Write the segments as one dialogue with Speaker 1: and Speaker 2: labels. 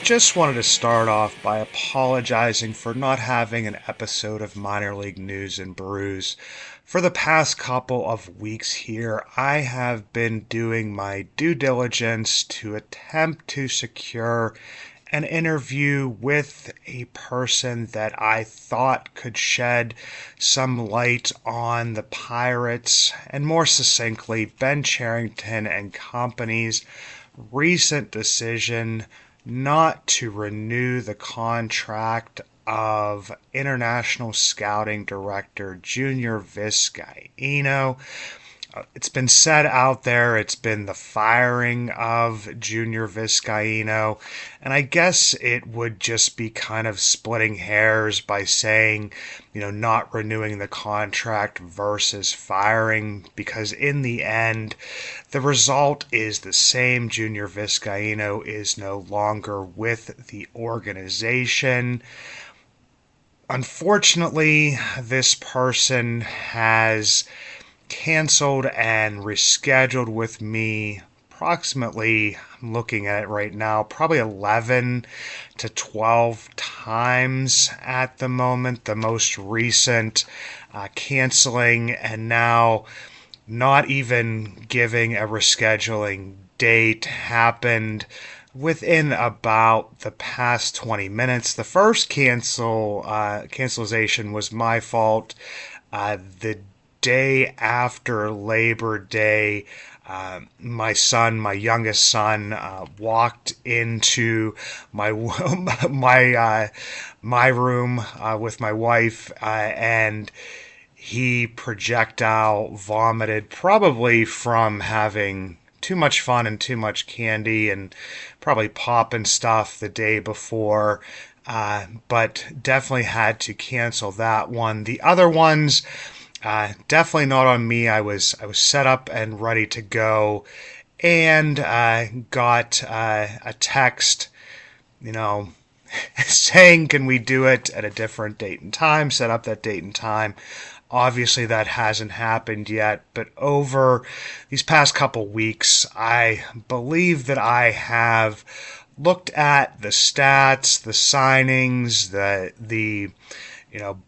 Speaker 1: just wanted to start off by apologizing for not having an episode of Minor League News and Brews. For the past couple of weeks here, I have been doing my due diligence to attempt to secure an interview with a person that I thought could shed some light on the Pirates, and more succinctly, Ben Cherington and company's recent decision not to renew the contract of international scouting director Junior Vizcaino. It's been said out there it's been the firing of Junior Vizcaino, and I guess it would just be kind of splitting hairs by saying, not renewing the contract versus firing, because in the end, the result is the same. Junior Vizcaino is no longer with the organization. Unfortunately, this person has canceled and rescheduled with me approximately, I'm looking at it right now, probably 11 to 12 times at the moment. The most recent canceling and now not even giving a rescheduling date happened within about the past 20 minutes. The first cancellation was my fault. The day after Labor Day, my youngest son, walked into my my room with my wife, and he projectile vomited, probably from having too much fun and too much candy, and probably popping stuff the day before. But definitely had to cancel that one. The other ones, definitely not on me. I was set up and ready to go, and got a text, saying, "Can we do it at a different date and time?" Set up that date and time. Obviously, that hasn't happened yet, but over these past couple weeks, I believe that I have looked at the stats, the signings, the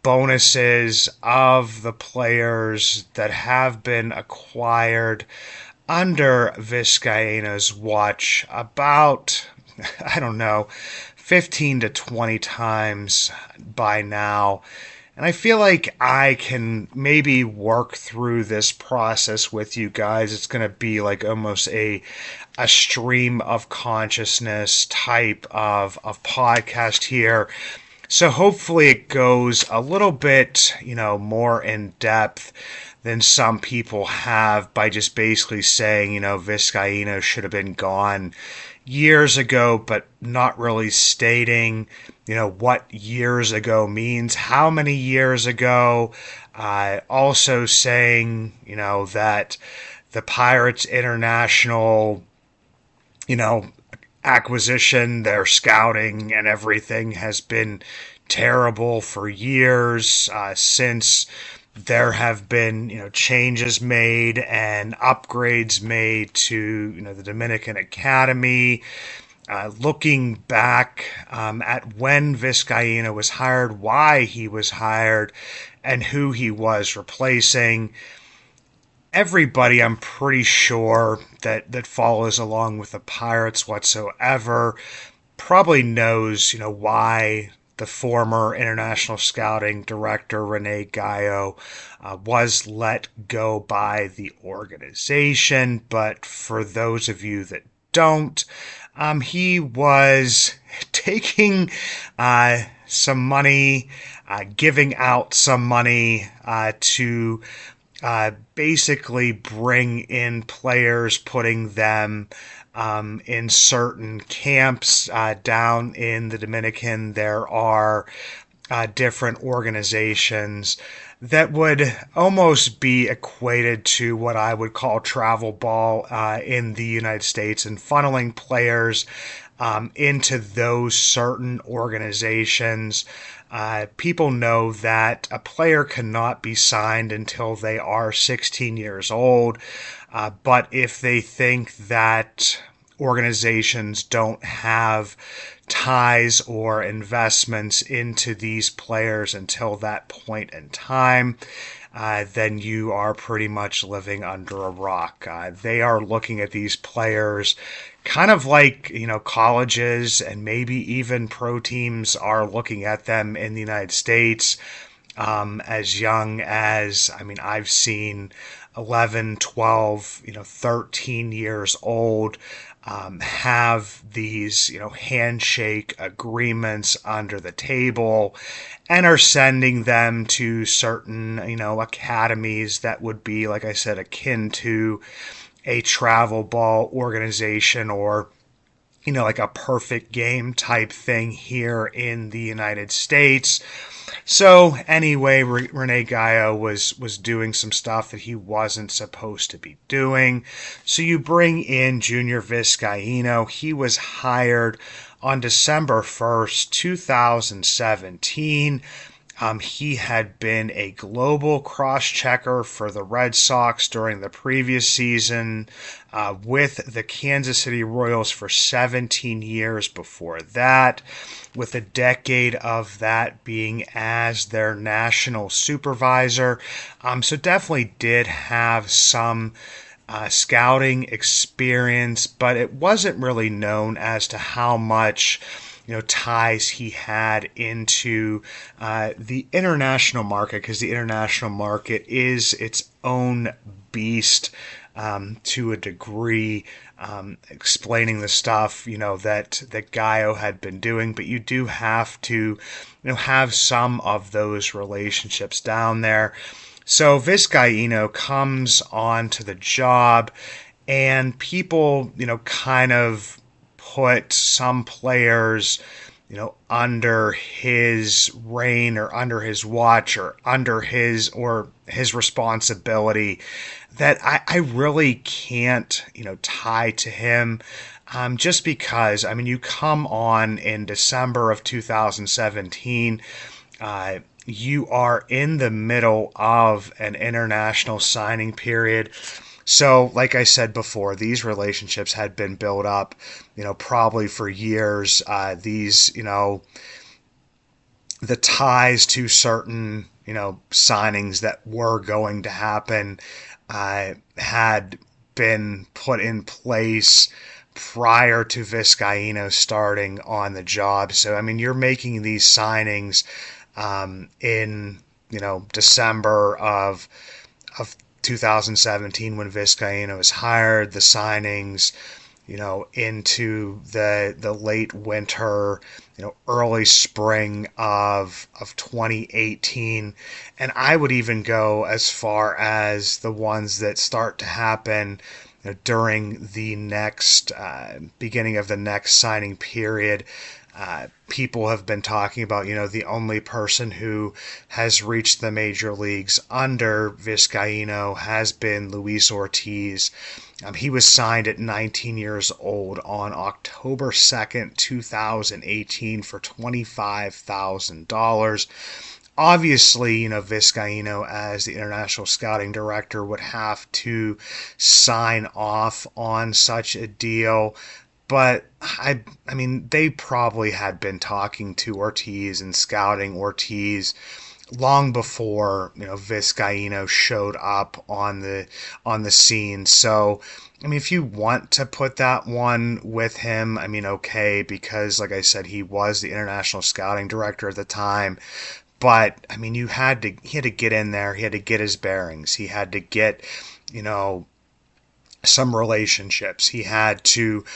Speaker 1: bonuses of the players that have been acquired under Vizcaino's watch about, 15 to 20 times by now. And I feel like I can maybe work through this process with you guys. It's going to be like almost a stream of consciousness type of podcast here. So hopefully it goes a little bit, more in depth than some people have by just basically saying, Vizcaino should have been gone years ago, but not really stating, what years ago means, how many years ago. Also saying, that the Pirates International, acquisition, their scouting and everything has been terrible for years, since there have been, changes made and upgrades made to, the Dominican Academy. Looking back at when Vizcaino was hired, why he was hired, and who he was replacing. Everybody, I'm pretty sure, that follows along with the Pirates whatsoever probably knows, why the former international scouting director Rene Gallo was let go by the organization. But for those of you that don't, he was taking some money, giving out some money to basically bring in players, putting them in certain camps down in the Dominican. There are different organizations that would almost be equated to what I would call travel ball in the United States, and funneling players into those certain organizations. People know that a player cannot be signed until they are 16 years old, but if they think that organizations don't have ties or investments into these players until that point in time, then you are pretty much living under a rock. They are looking at these players kind of like, colleges and maybe even pro teams are looking at them in the United States, as young as, I've seen 11, 12, 13 years old, have these, handshake agreements under the table and are sending them to certain, academies that would be, like I said, akin to a travel ball organization or like a perfect game type thing here in the United States. So anyway, Rene Gaio was doing some stuff that he wasn't supposed to be doing. So you bring in Junior Vizcaino. He was hired on December 1st, 2017. He had been a global cross-checker for the Red Sox during the previous season, with the Kansas City Royals for 17 years before that, with a decade of that being as their national supervisor. So definitely did have some scouting experience, but it wasn't really known as to how much ties he had into the international market, because the international market is its own beast, to a degree, explaining the stuff that Gaio had been doing. But you do have to have some of those relationships down there. So Vizcaino comes onto the job, and people kind of put some players, under his reign or under his watch or under his responsibility that I really can't, tie to him. Just because, you come on in December of 2017, you are in the middle of an international signing period. So, like I said before, these relationships had been built up, probably for years. The ties to certain, signings that were going to happen had been put in place prior to Vizcaino starting on the job. So, you're making these signings in, December of 2017 when Vizcaino was hired, the signings, into the late winter, early spring of 2018. And I would even go as far as the ones that start to happen during the next beginning of the next signing period. People have been talking about, the only person who has reached the major leagues under Vizcaino has been Luis Ortiz. He was signed at 19 years old on October 2nd, 2018 for $25,000. Obviously, Vizcaino, as the international scouting director, would have to sign off on such a deal. But they probably had been talking to Ortiz and scouting Ortiz long before Vizcaino showed up on the scene. So if you want to put that one with him, okay, because like I said, he was the international scouting director at the time. But he had to get in there. He had to get his bearings. He had to get some relationships. He had to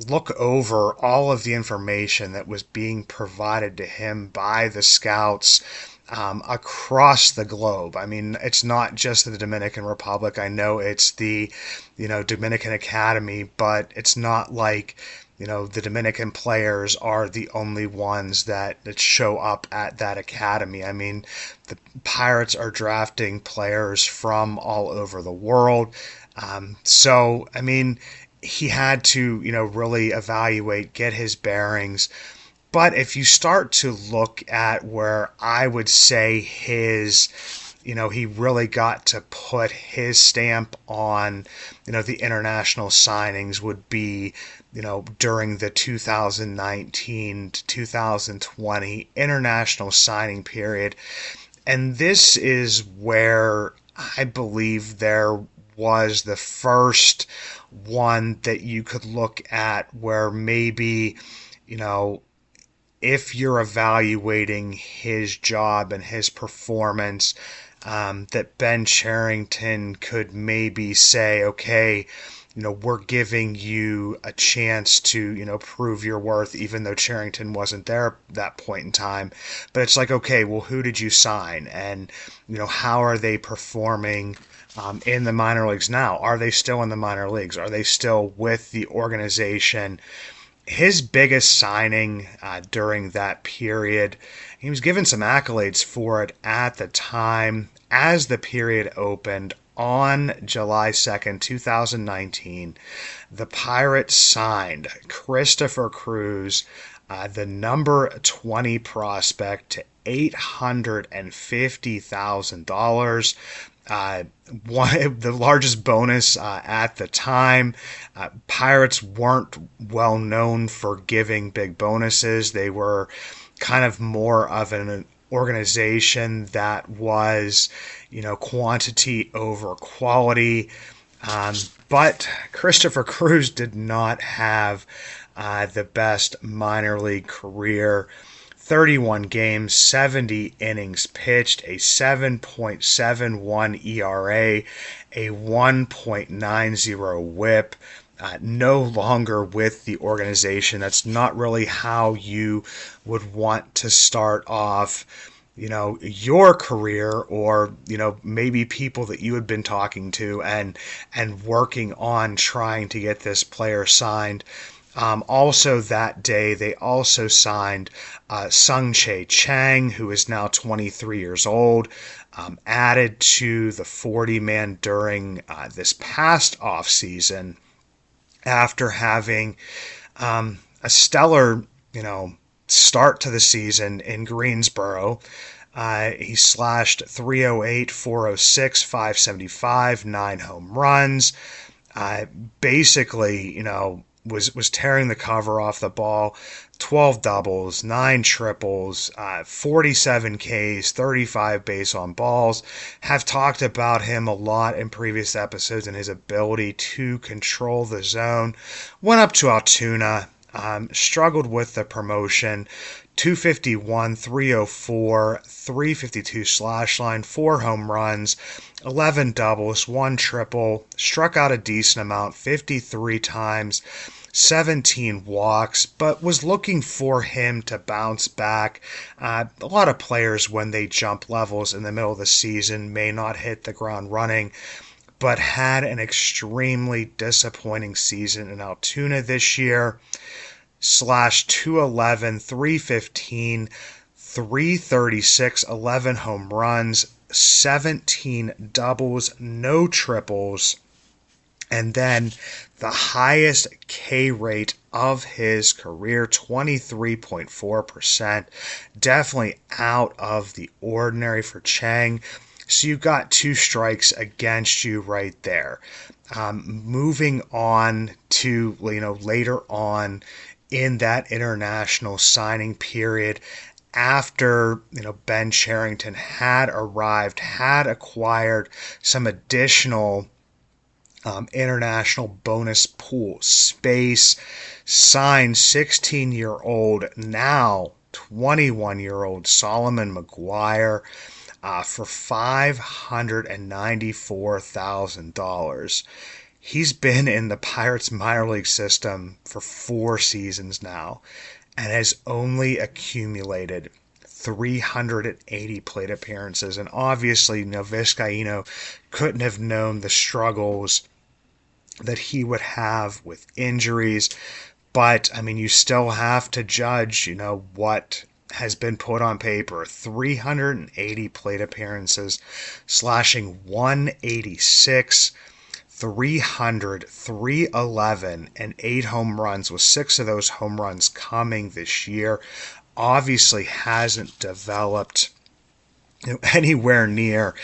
Speaker 1: look over all of the information that was being provided to him by the scouts across the globe. It's not just the Dominican Republic. I know it's the, Dominican Academy, but it's not like, the Dominican players are the only ones that show up at that academy. The Pirates are drafting players from all over the world. So, he had to, really evaluate, get his bearings. But if you start to look at where I would say his he really got to put his stamp on, the international signings would be, during the 2019 to 2020 international signing period. And this is where I believe there was the first one that you could look at where maybe, you know, if you're evaluating his job and his performance, that Ben Cherington could maybe say, okay, we're giving you a chance to, prove your worth, even though Cherington wasn't there at that point in time. But it's like, okay, well, who did you sign? And, how are they performing in the minor leagues now? Are they still in the minor leagues? Are they still with the organization? His biggest signing during that period, he was given some accolades for it at the time as the period opened on July 2nd, 2019. The Pirates signed Christopher Cruz, the number 20 prospect, to $850,000. The largest bonus at the time. Pirates weren't well known for giving big bonuses. They were kind of more of an organization that was, quantity over quality. But Christopher Cruz did not have the best minor league career. 31 games, 70 innings pitched, a 7.71 ERA, a 1.90 whip. No longer with the organization. That's not really how you would want to start off, your career, or, maybe people that you had been talking to and working on trying to get this player signed. Also that day, they also signed Sung-Chae Chang, who is now 23 years old, added to the 40-man during this past offseason after having a stellar, start to the season in Greensboro. He slashed 308, 406, 575, 9 home runs. Basically, was tearing the cover off the ball. 12 doubles, 9 triples, 47 Ks, 35 base on balls. Have talked about him a lot in previous episodes and his ability to control the zone. Went up to Altoona, struggled with the promotion. 251, 304, 352 slash line, 4 home runs, 11 doubles, 1 triple, struck out a decent amount, 53 times, 17 walks, but was looking for him to bounce back. A lot of players, when they jump levels in the middle of the season, may not hit the ground running, but had an extremely disappointing season in Altoona this year. Slash 211, 315, 336, 11 home runs, 17 doubles, no triples, and then the highest K rate of his career, 23.4%. Definitely out of the ordinary for Chang. So you got 2 strikes against you right there. Moving on to, later on in that international signing period, after Ben Cherington had arrived, had acquired some additional international bonus pool space, signed 16-year-old, now 21-year-old Solomon McGuire for $594,000. He's been in the Pirates minor league system for 4 seasons now and has only accumulated 380 plate appearances. And obviously, Vizcaino couldn't have known the struggles that he would have with injuries. But, you still have to judge, what has been put on paper. 380 plate appearances, slashing 186, 300, 311, and 8 home runs, with 6 of those home runs coming this year. Obviously hasn't developed anywhere near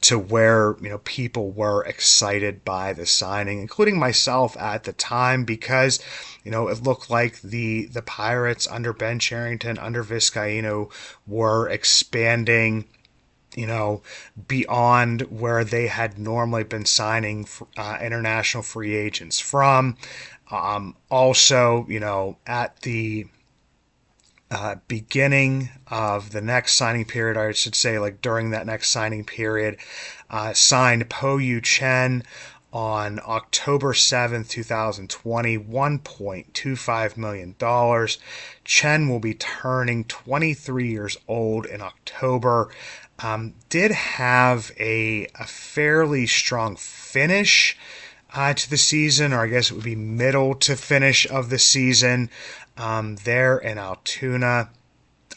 Speaker 1: to where people were excited by the signing, including myself at the time, because it looked like the Pirates under Ben Cherington, under Vizcaino, were expanding beyond where they had normally been signing international free agents from. Also, at the beginning of the next signing period, I should say, like during that next signing period, signed Po Yu Chen on October 7th, 2020, $1.25 million. Chen will be turning 23 years old in October. Did have a fairly strong finish to the season, or I guess it would be middle to finish of the season there in Altoona.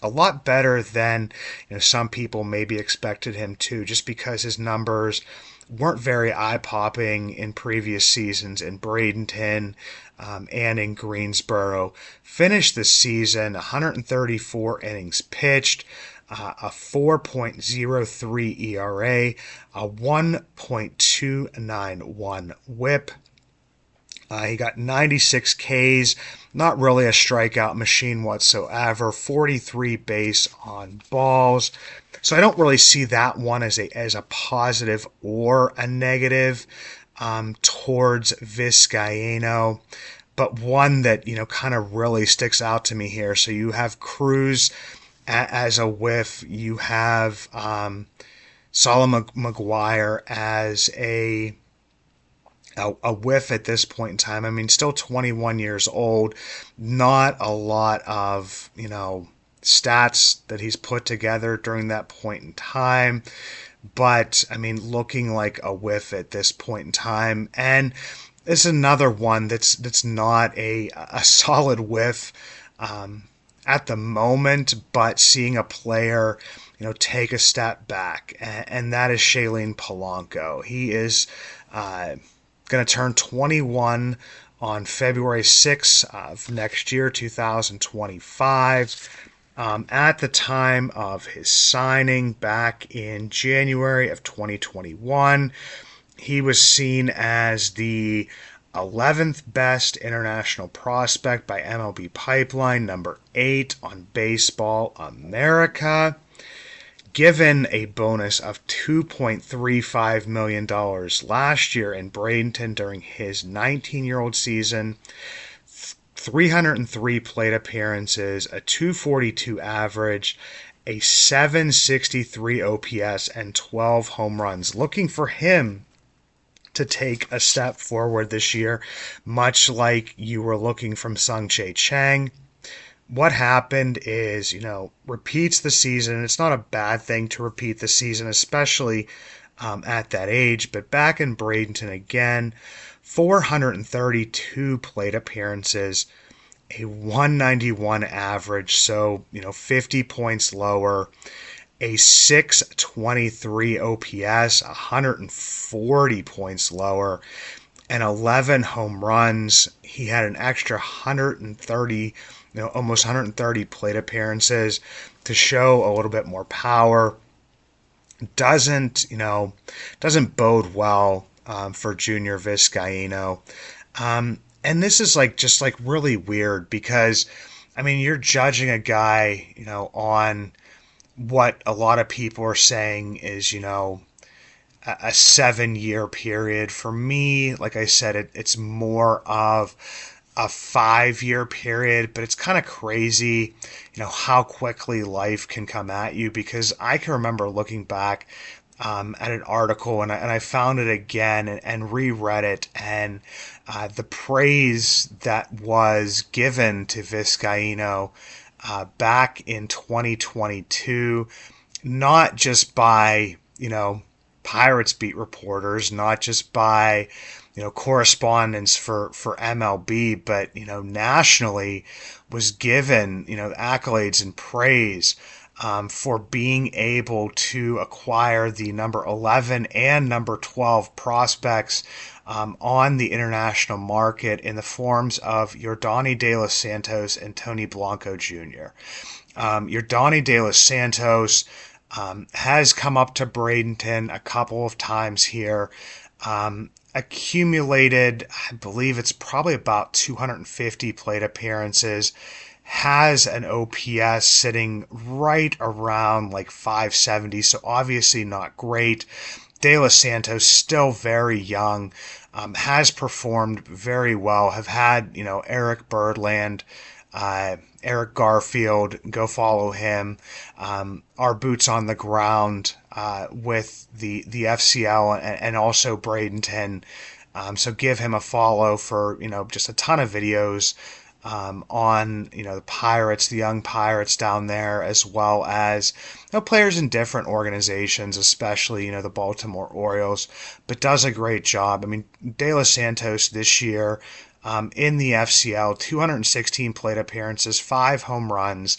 Speaker 1: A lot better than some people maybe expected him to, just because his numbers weren't very eye-popping in previous seasons in Bradenton and in Greensboro. Finished the season 134 innings pitched, a 4.03 ERA, a 1.291 whip. He got 96 Ks, not really a strikeout machine whatsoever, 43 base on balls. So I don't really see that one as a positive or a negative towards Vizcaino, but one that kind of really sticks out to me here. So you have Cruz as a whiff, you have Solomon McGuire as a whiff at this point in time. I mean, still 21 years old, not a lot of, stats that he's put together during that point in time. But, I mean, looking like a whiff at this point in time. And this is another one that's not a solid whiff at the moment, but seeing a player, take a step back. And that is Shailen Polanco. He is going to turn 21 on February 6th of next year, 2025. At the time of his signing back in January of 2021, he was seen as the 11th best international prospect by MLB Pipeline, number 8 on Baseball America. Given a bonus of $2.35 million last year in Bradenton during his 19-year-old season, 303 plate appearances, a 242 average, a 763 OPS, and 12 home runs. Looking for him to take a step forward this year, much like you were looking from Sung-Jae Chang. What happened is, repeats the season. It's not a bad thing to repeat the season, especially at that age. But back in Bradenton again, 432 plate appearances, a 191 average, so, 50 points lower, a 623 OPS, 140 points lower, and 11 home runs. He had an extra 130 almost 130 plate appearances to show a little bit more power. Doesn't bode well for Junior Vizcaino. And this is just really weird because, I mean, you're judging a guy, on what a lot of people are saying is, a 7-year period. For me, like I said, it's more of a 5-year period, but it's kind of crazy, how quickly life can come at you, because I can remember looking back at an article and I found it again and reread it, and the praise that was given to Vizcaino back in 2022, not just by, Pirates beat reporters, not just by correspondence for MLB, but nationally was given accolades and praise for being able to acquire the number 11 and number 12 prospects on the international market in the forms of Yordany De Los Santos and Tony Blanco Jr. Yordany De Los Santos, has come up to Bradenton a couple of times here. Accumulated, I believe it's probably about 250 plate appearances, has an OPS sitting right around like 570, so obviously not great. De Los Santos still very young, has performed very well. Have had Eric Birdland, Eric Garfield, go follow him. Our boots on the ground with the FCL and also Bradenton. So give him a follow for just a ton of videos on the Pirates, the young Pirates down there, as well as players in different organizations, especially the Baltimore Orioles. But does a great job. I mean, De Los Santos this year in the FCL, 216 plate appearances, 5 home runs,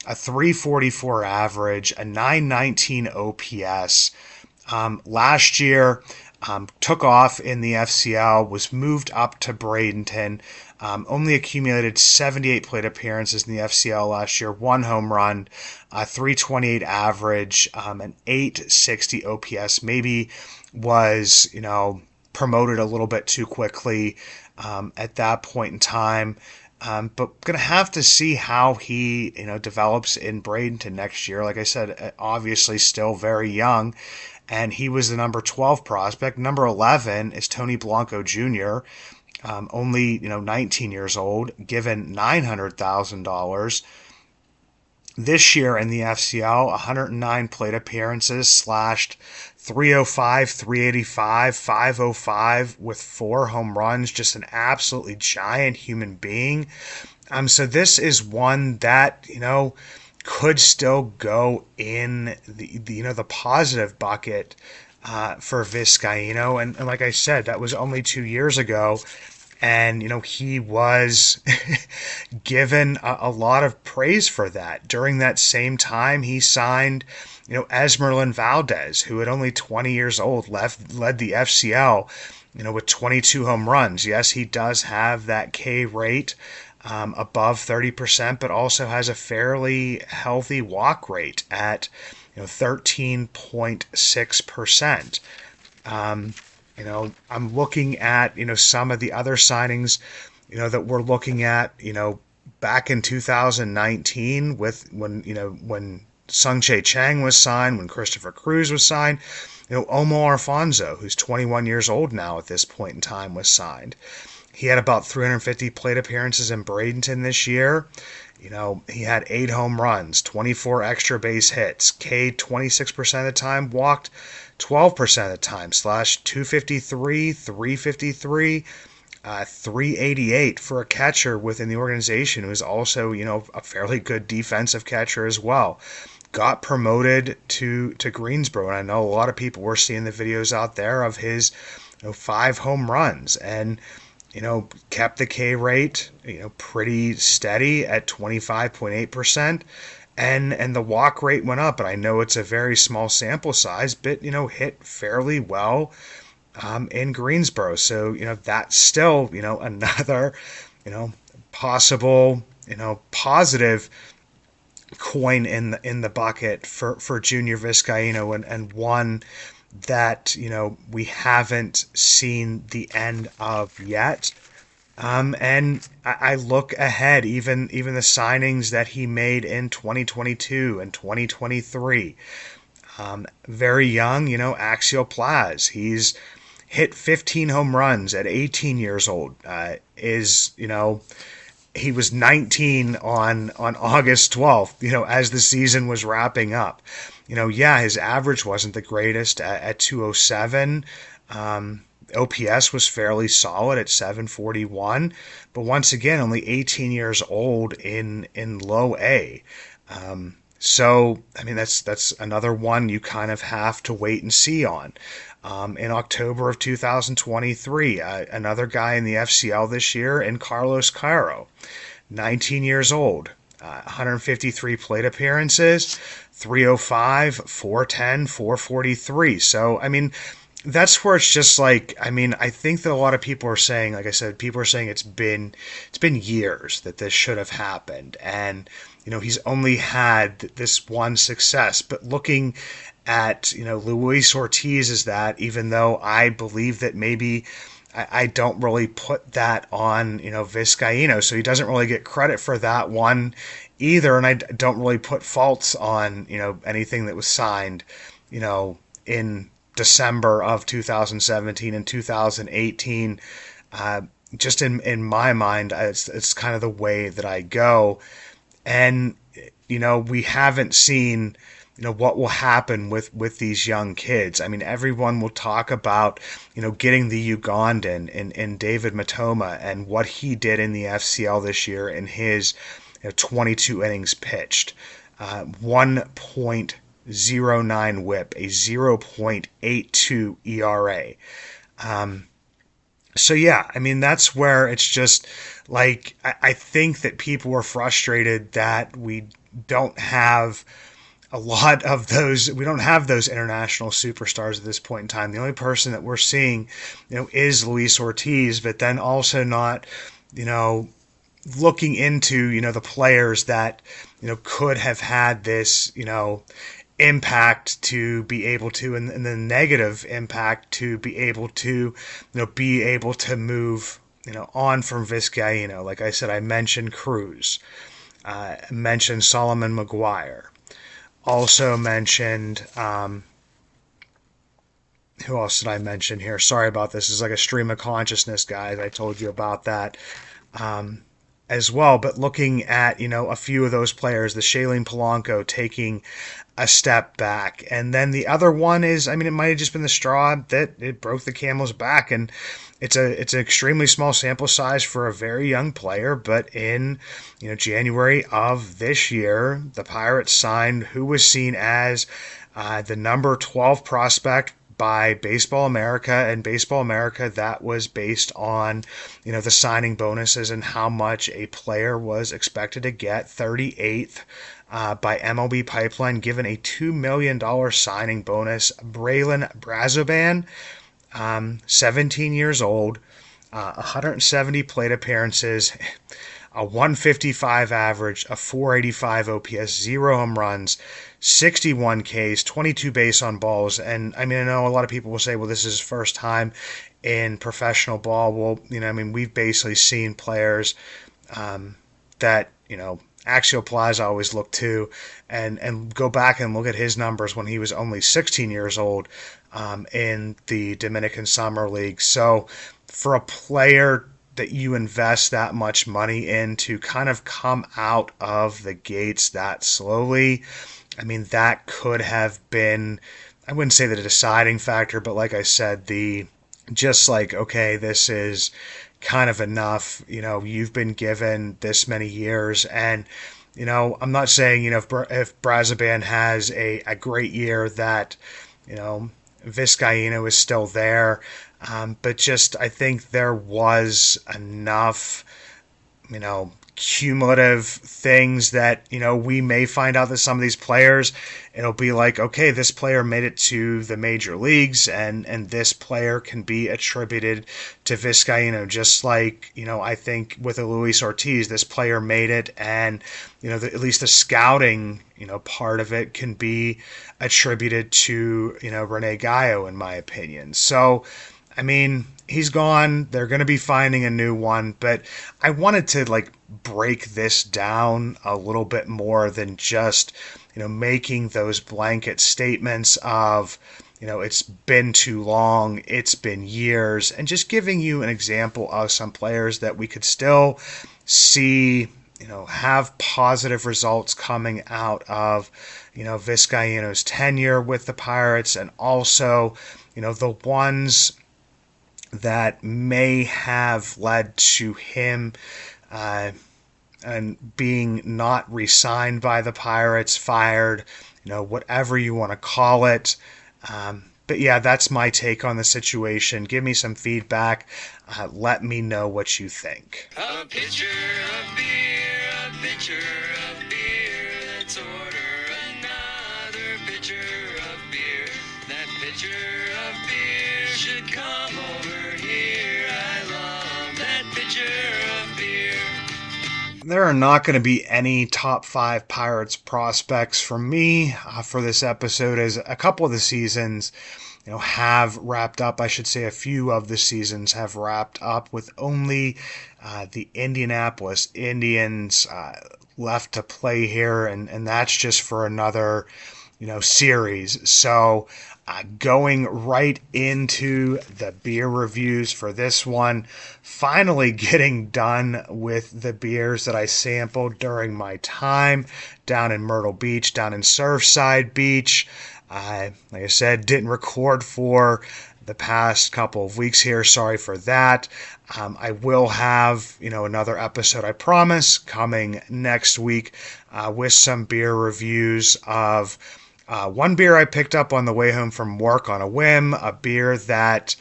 Speaker 1: a 344 average, a 919 OPS. Last year, took off in the FCL, was moved up to Bradenton, only accumulated 78 plate appearances in the FCL last year, 1 home run, a 328 average, an 860 OPS. Maybe was, promoted a little bit too quickly at that point in time. But going to have to see how he, develops in Bradenton next year. Like I said, obviously still very young. And he was the number 12 prospect. Number 11 is Tony Blanco Jr., only 19 years old, given $900,000. This year in the FCL, 109 plate appearances, slashed 305, 385, 505 with 4 home runs. Just an absolutely giant human being. So this is one that could still go in the positive bucket for Vizcaino. And like I said, that was only 2 years ago. And, he was given a lot of praise for that. During that same time, he signed, Esmeralyn Valdez, who at only 20 years old led the FCL, with 22 home runs. Yes, he does have that K rate above 30%, but also has a fairly healthy walk rate at 13.6%. I'm looking at some of the other signings that we're looking at back in 2019 with when Sung-Chae Chang was signed, when Christopher Cruz was signed. Omar Alfonso, who's 21 years old now at this point in time, was signed. He had about 350 plate appearances in Bradenton this year. He had 8 home runs, 24 extra base hits, K'd 26% of the time, walked 12% of the time, slash 253, 353, 388 for a catcher within the organization who is also, a fairly good defensive catcher as well. Got promoted to Greensboro, and I know a lot of people were seeing the videos out there of his 5 home runs, and kept the K rate, pretty steady at 25.8%. And the walk rate went up. And I know it's a very small sample size, but, hit fairly well in Greensboro. So, that's still, another, possible, positive coin in the bucket for Junior Vizcaino, and one that we haven't seen the end of yet. And I look ahead, even the signings that he made in 2022 and 2023. Very young, Axial Plaz. He's hit 15 home runs at 18 years old. He was 19 on August 12th, as the season was wrapping up. His average wasn't the greatest at 207. OPS was fairly solid at 741, but once again, only 18 years old in low A. So, I mean, that's another one you kind of have to wait and see on. In October of 2023, another guy in the FCL this year, and Carlos Cairo, 19 years old, 153 plate appearances, 305, 410, 443. So, I mean, that's where it's just like, I mean, I think that a lot of people are saying, like I said, people are saying it's been years that this should have happened, and he's only had this one success. But looking at Luis Ortiz is that, even though I believe that maybe I don't really put that on Vizcaino, so he doesn't really get credit for that one either, and I don't really put faults on anything that was signed in December of 2017 and 2018. Just in my mind, it's kind of the way that I go. And, we haven't seen, what will happen with these young kids. I mean, everyone will talk about, getting the Ugandan in David Matoma and what he did in the FCL this year in his 22 innings pitched. 1.09 whip, a 0.82 ERA. So yeah, I mean, that's where it's just like, I think that people were frustrated that we don't have a lot of those. We don't have those international superstars at this point in time. The only person that we're seeing, is Luis Ortiz, but then also not, looking into, the players that, could have had this, impact to be able to, and the negative impact to be able to, move, on from Vizcaino. Like I said, I mentioned Cruz, mentioned Solomon McGuire, also mentioned, who else did I mention here? Sorry about this. It's like a stream of consciousness, guys. I told you about that. As well, but looking at, a few of those players, the Shailene Polanco taking a step back. And then the other one is, I mean, it might have just been the straw that it broke the camel's back. And it's an extremely small sample size for a very young player, but in, January of this year, the Pirates signed who was seen as the number 12 prospect by Baseball America, and Baseball America, that was based on, the signing bonuses and how much a player was expected to get. 38th by MLB Pipeline, given a $2 million signing bonus. Braylon Brazoban, 17 years old, 170 plate appearances, a 155 average, a 485 OPS, 0 home runs, 61 Ks, 22 base on balls. And I mean, I know a lot of people will say, well, this is his first time in professional ball. Well, I mean, we've basically seen players that, Axial Plaza always look to, and go back and look at his numbers when he was only 16 years old in the Dominican Summer League. So for a player that you invest that much money in to kind of come out of the gates that slowly, I mean, that could have been, I wouldn't say the deciding factor, but like I said, just like, okay, this is kind of enough. You've been given this many years, and I'm not saying if Brazoban has a great year that Vizcaino is still there, but just I think there was enough cumulative things that we may find out that some of these players, it'll be like, okay, this player made it to the major leagues, and this player can be attributed to Vizcaino, just like I think with a Luis Ortiz, this player made it, and at least the scouting part of it can be attributed to Rene Gallo, in my opinion. So I mean, he's gone. They're going to be finding a new one, but I wanted to break this down a little bit more than just, making those blanket statements of, it's been too long, it's been years, and just giving you an example of some players that we could still see, have positive results coming out of, Vizcaino's tenure with the Pirates, and also, the ones that may have led to him and being not re-signed by the Pirates, fired, whatever you want to call it. But yeah, that's my take on the situation. Give me some feedback. Let me know what you think.
Speaker 2: A pitcher of beer, a pitcher of beer. Let's order another pitcher of beer. That pitcher of beer should come over here. I love that pitcher of beer.
Speaker 1: There are not going to be any top 5 Pirates prospects from me for this episode, as a couple of the seasons have wrapped up. I should say a few of the seasons have wrapped up with only the Indianapolis Indians left to play here, and that's just for another series. So going right into the beer reviews for this one, finally getting done with the beers that I sampled during my time down in Myrtle Beach, down in Surfside Beach. Like I said, didn't record for the past couple of weeks here. Sorry for that. I will have, another episode, I promise, coming next week with some beer reviews of one beer I picked up on the way home from work on a whim, a beer that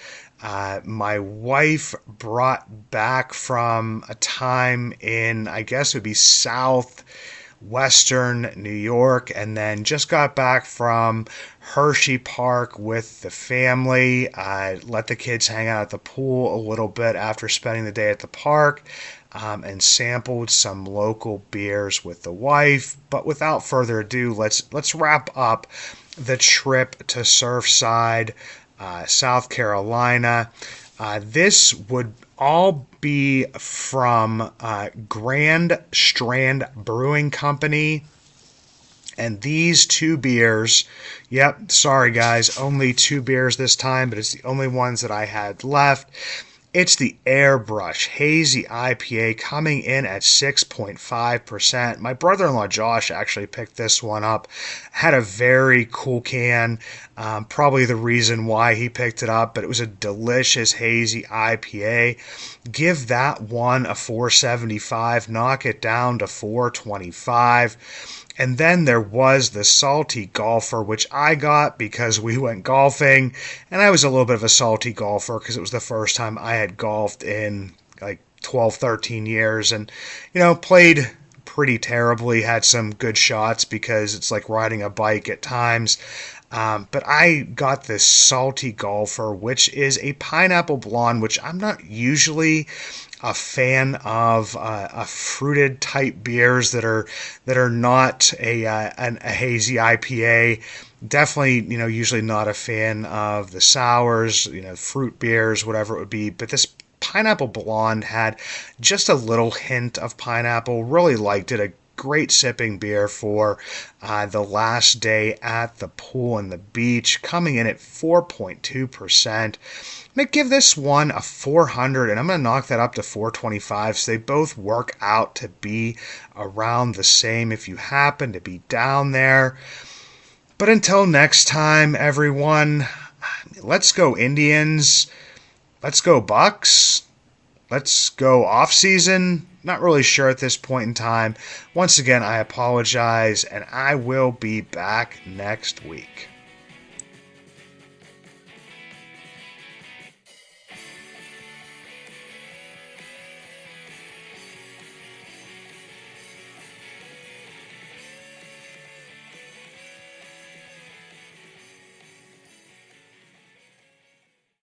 Speaker 1: my wife brought back from a time in, I guess it would be southwestern New York, and then just got back from Hershey Park with the family. I let the kids hang out at the pool a little bit after spending the day at the park. And sampled some local beers with the wife. But without further ado, let's wrap up the trip to Surfside, South Carolina. This would all be from Grand Strand Brewing Company. And these 2 beers, yep, sorry guys, only 2 beers this time, but it's the only ones that I had left. It's the Airbrush Hazy IPA coming in at 6.5%. My brother-in-law Josh actually picked this one up. Had a very cool can. Probably the reason why he picked it up, but it was a delicious hazy IPA. Give that one a 4.75. Knock it down to 4.25. And then there was the Salty Golfer, which I got because we went golfing, and I was a little bit of a salty golfer because it was the first time I had golfed in like 12, 13 years, and, played pretty terribly, had some good shots because it's like riding a bike at times. But I got this Salty Golfer, which is a pineapple blonde, which I'm not usually a fan of fruited type beers that are not a hazy IPA. Definitely, usually not a fan of the sours, fruit beers, whatever it would be. But this pineapple blonde had just a little hint of pineapple. Really liked it. A great sipping beer for the last day at the pool and the beach, coming in at 4.2%. I'm going to give this one a 400, and I'm going to knock that up to 425, so they both work out to be around the same if you happen to be down there. But until next time, everyone, let's go Indians, let's go Bucs, let's go off-season. Not really sure at this point in time. Once again, I apologize, and I will be back next week.